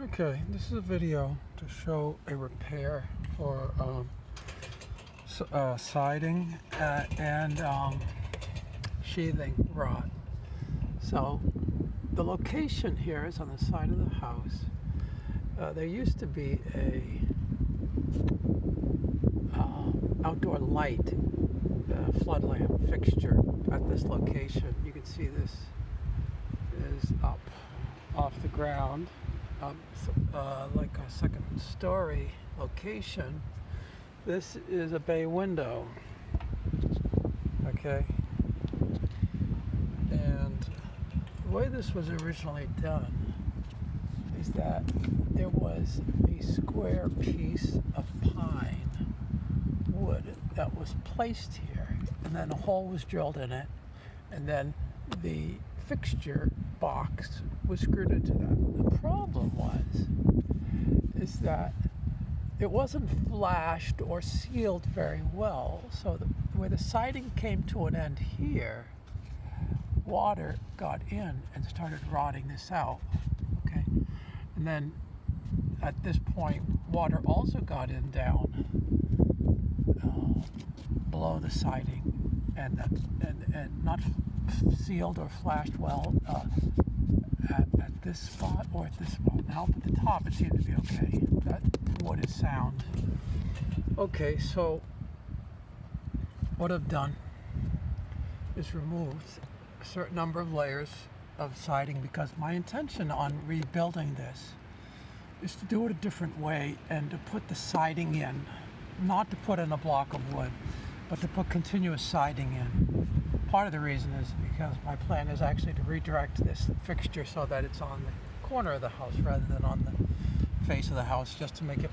Okay, this is a video to show a repair for siding and sheathing rod. So the location here is on the side of the house. There used to be a outdoor light flood lamp fixture at this location. You can see this is up off the ground. Like a second story location. This is a bay window, okay, and the way this was originally done is that there was a square piece of pine wood that was placed here, and then a hole was drilled in it, and then the fixture box was screwed into that. The problem is that it wasn't flashed or sealed very well, so where the siding came to an end here, water got in and started rotting this out, okay? And then at this point, water also got in down below the siding and not sealed or flashed well at this spot or at this spot. Now up at the top it seemed to be okay. That wood is sound. Okay, so what I've done is removed a certain number of layers of siding because my intention on rebuilding this is to do it a different way and to put the siding in, not to put in a block of wood, but to put continuous siding in. Part of the reason is because my plan is actually to redirect this fixture so that it's on the corner of the house rather than on the face of the house, just to make it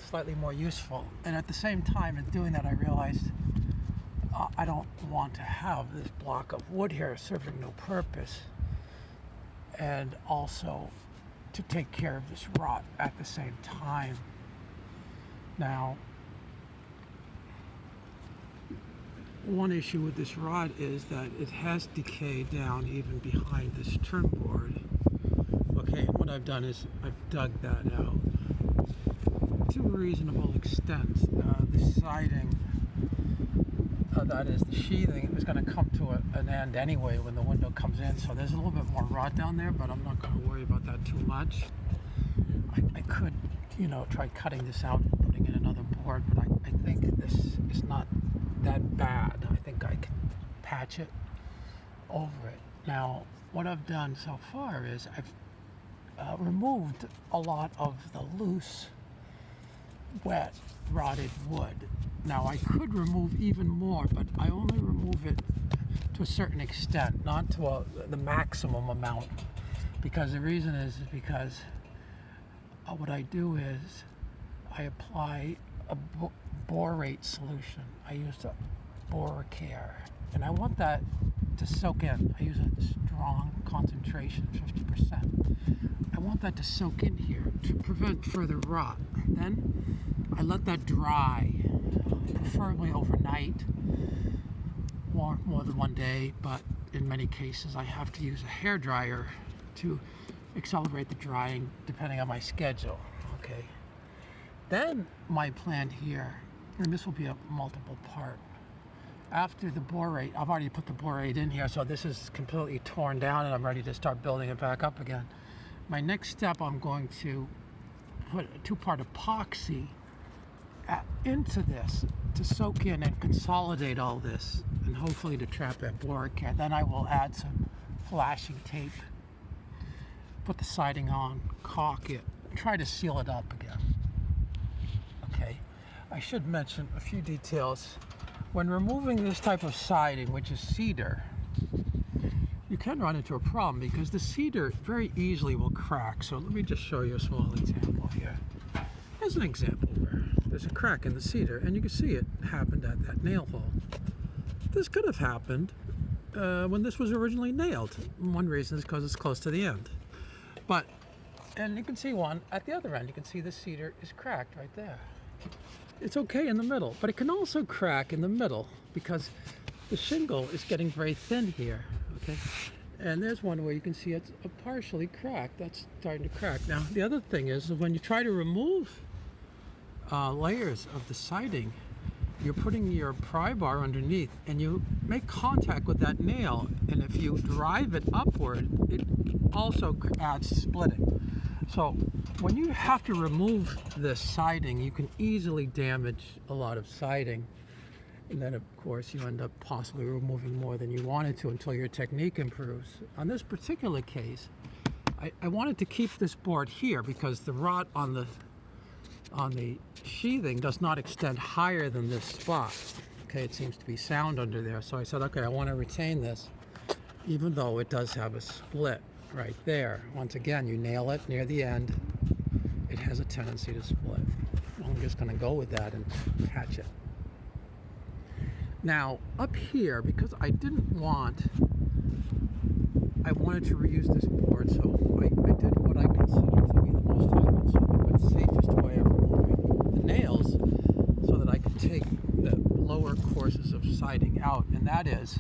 slightly more useful. And at the same time, in doing that, I realized I don't want to have this block of wood here serving no purpose, and also to take care of this rot at the same time. Now, one issue with this rod is that it has decayed down even behind this trim board. Okay, and what I've done is I've dug that out to a reasonable extent. The siding, that is the sheathing, it was going to come to an end anyway when the window comes in, so there's a little bit more rot down there, but I'm not going to worry about that too much. I could, try cutting this out and putting in another board, but I think this is not that bad. I think I can patch it over it. Now, what I've done so far is I've removed a lot of the loose, wet, rotted wood. Now, I could remove even more, but I only remove it to a certain extent, not to the maximum amount, because the reason is because what I do is I apply a borate solution. I use a boracare, and I want that to soak in. I use a strong concentration, 50%. I want that to soak in here to prevent further rot. Then I let that dry, preferably overnight, more than one day, but in many cases I have to use a hair dryer to accelerate the drying depending on my schedule. Okay. Then my plan here, and this will be a multiple part, after the borate, I've already put the borate in here, so this is completely torn down and I'm ready to start building it back up again. My next step, I'm going to put a two-part epoxy into this to soak in and consolidate all this, and hopefully to trap that boracare. Then I will add some flashing tape, put the siding on, caulk it, try to seal it up again. Okay, I should mention a few details. When removing this type of siding, which is cedar, you can run into a problem because the cedar very easily will crack. So let me just show you a small example here. Here's an example where there's a crack in the cedar, and you can see it happened at that nail hole. This could have happened when this was originally nailed. One reason is because it's close to the end. And you can see one at the other end. You can see the cedar is cracked right there. It's okay in the middle, but it can also crack in the middle because the shingle is getting very thin here, okay? And there's one where you can see it's partially cracked. That's starting to crack. Now, the other thing is when you try to remove layers of the siding, you're putting your pry bar underneath and you make contact with that nail, and if you drive it upward, it also adds splitting. So when you have to remove this siding, you can easily damage a lot of siding, and then of course you end up possibly removing more than you wanted to until your technique improves. On this particular case, I wanted to keep this board here because the rot on the sheathing does not extend higher than this spot. Okay, it seems to be sound under there. So I said, okay, I want to retain this, even though it does have a split right there. Once again, you nail it near the end, it has a tendency to split. I'm just going to go with that and catch it. Now, up here, because I wanted to reuse this board, so I did what I considered to be the most time-consuming but safest way of removing the nails so that I could take the lower courses of siding out, and that is,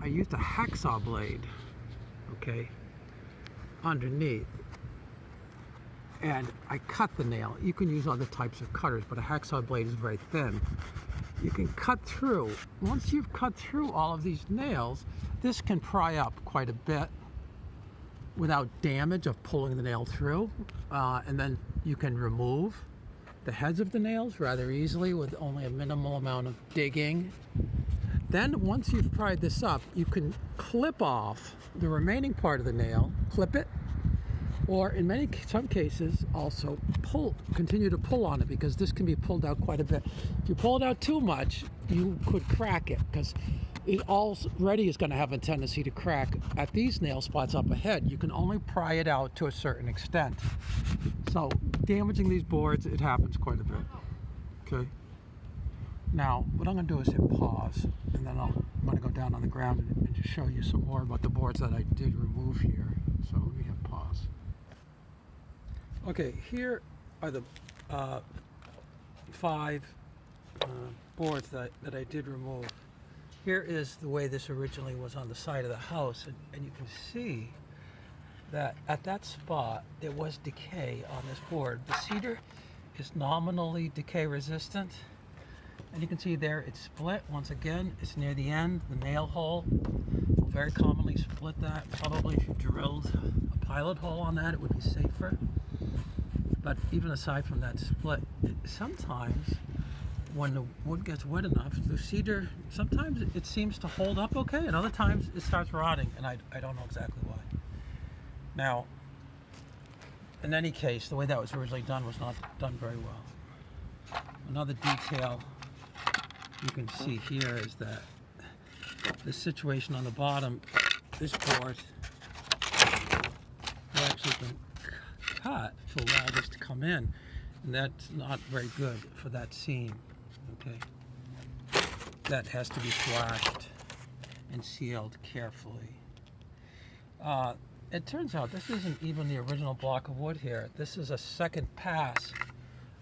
I used a hacksaw blade, okay, underneath, and I cut the nail. You can use other types of cutters, but a hacksaw blade is very thin. You can cut through. Once you've cut through all of these nails, this can pry up quite a bit without damage of pulling the nail through, and then you can remove the heads of the nails rather easily with only a minimal amount of digging. Then once you've pried this up, you can clip off the remaining part of the nail, clip it, or in some cases also continue to pull on it, because this can be pulled out quite a bit. If you pull it out too much, you could crack it, because it already is going to have a tendency to crack at these nail spots up ahead. You can only pry it out to a certain extent. So damaging these boards, it happens quite a bit. Okay. Now, what I'm going to do is hit pause, and then I'm going to go down on the ground and just show you some more about the boards that I did remove here. So let me hit pause. Okay, here are the 5 boards that I did remove. Here is the way this originally was on the side of the house, and you can see that at that spot there was decay on this board. The cedar is nominally decay resistant, and you can see there it's split. Once again, it's near the end. The nail hole will very commonly split that. Probably if you drilled a pilot hole on that, it would be safer. But even aside from that split, sometimes when the wood gets wet enough, the cedar, sometimes it seems to hold up okay, and other times it starts rotting, and I don't know exactly why. Now, in any case, the way that was originally done was not done very well. Another detail you can see here is that the situation on the bottom, this board has actually been cut to allow this to come in, and that's not very good for that seam. Okay, that has to be flashed and sealed carefully. It turns out this isn't even the original block of wood here. This is a second pass.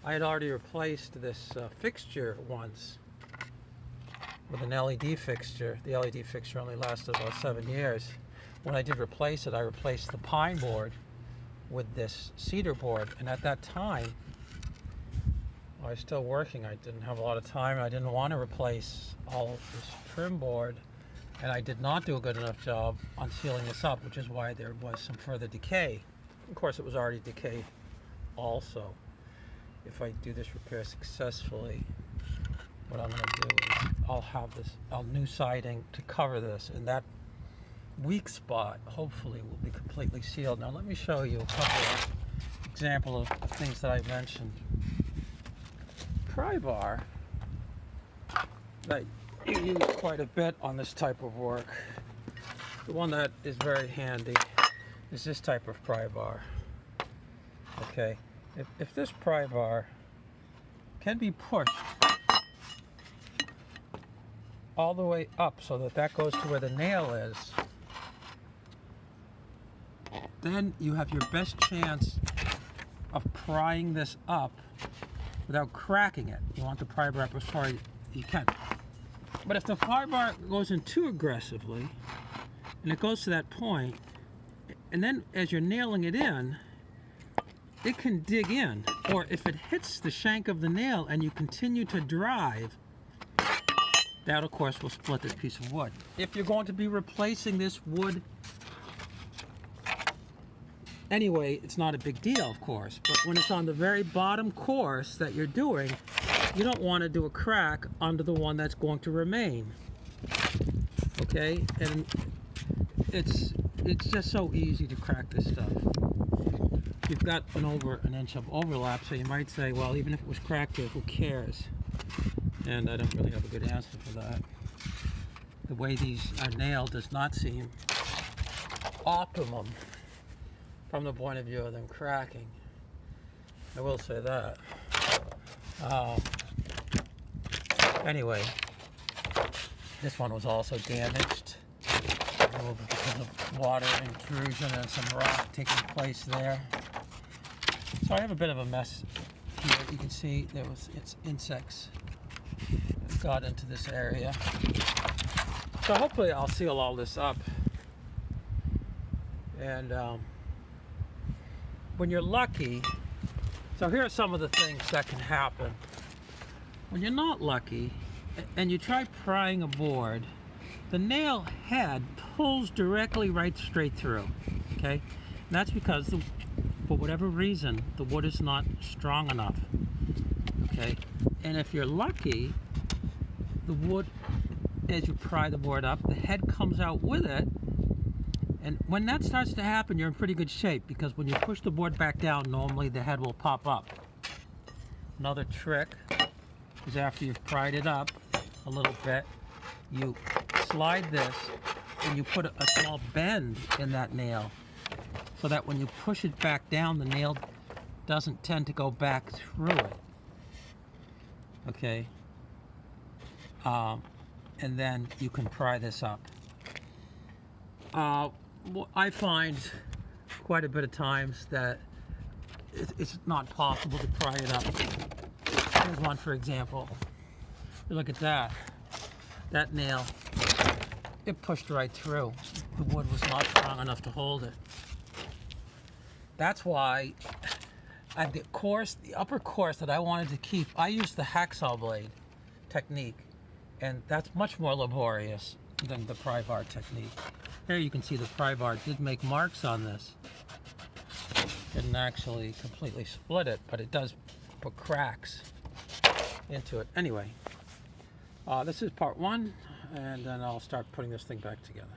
I had already replaced this fixture once with an LED fixture. The LED fixture only lasted about 7 years. When I did replace it, I replaced the pine board with this cedar board, and at that time I was still working. I didn't have a lot of time. I didn't want to replace all of this trim board, and I did not do a good enough job on sealing this up, which is why there was some further decay. Of course, it was already decayed also. If I do this repair successfully, what I'm going to do is I'll new siding to cover this, and that weak spot hopefully will be completely sealed. Now let me show you a couple of examples of things that I mentioned. Pry bar that you use quite a bit on this type of work. The one that is very handy is this type of pry bar. Okay, if this pry bar can be pushed all the way up so that goes to where the nail is, then you have your best chance of prying this up without cracking it. You want the pry bar up as far as you can. But if the pry bar goes in too aggressively, and it goes to that point, and then as you're nailing it in, it can dig in, or if it hits the shank of the nail and you continue to drive, that of course will split this piece of wood. If you're going to be replacing this wood anyway, it's not a big deal, of course, but when it's on the very bottom course that you're doing, you don't want to do a crack under the one that's going to remain. Okay, and it's just so easy to crack this stuff. You've got over an inch of overlap, so you might say, well, even if it was cracked here, who cares? And I don't really have a good answer for that. The way these are nailed does not seem optimum from the point of view of them cracking. I will say that. Anyway, this one was also damaged because of water intrusion and some rock taking place there. So I have a bit of a mess here. You can see it's insects that got into this area. So hopefully I'll seal all this up. And when you're lucky, so here are some of the things that can happen. When you're not lucky and you try prying a board, the nail head pulls directly right straight through, okay? And that's because, for whatever reason, the wood is not strong enough, okay? And if you're lucky, the wood, as you pry the board up, the head comes out with it. And when that starts to happen, you're in pretty good shape, because when you push the board back down, normally the head will pop up. Another trick is after you've pried it up a little bit, you slide this and you put a small bend in that nail so that when you push it back down, the nail doesn't tend to go back through it. Okay? And then you can pry this up. I find quite a bit of times that it's not possible to pry it up. Here's one, for example. Look at that. That nail, it pushed right through. The wood was not strong enough to hold it. That's why the upper course that I wanted to keep, I used the hacksaw blade technique, and that's much more laborious than the pry bar technique. Here you can see the pry bar did make marks on this. Didn't actually completely split it, but it does put cracks into it. Anyway, this is part one, and then I'll start putting this thing back together.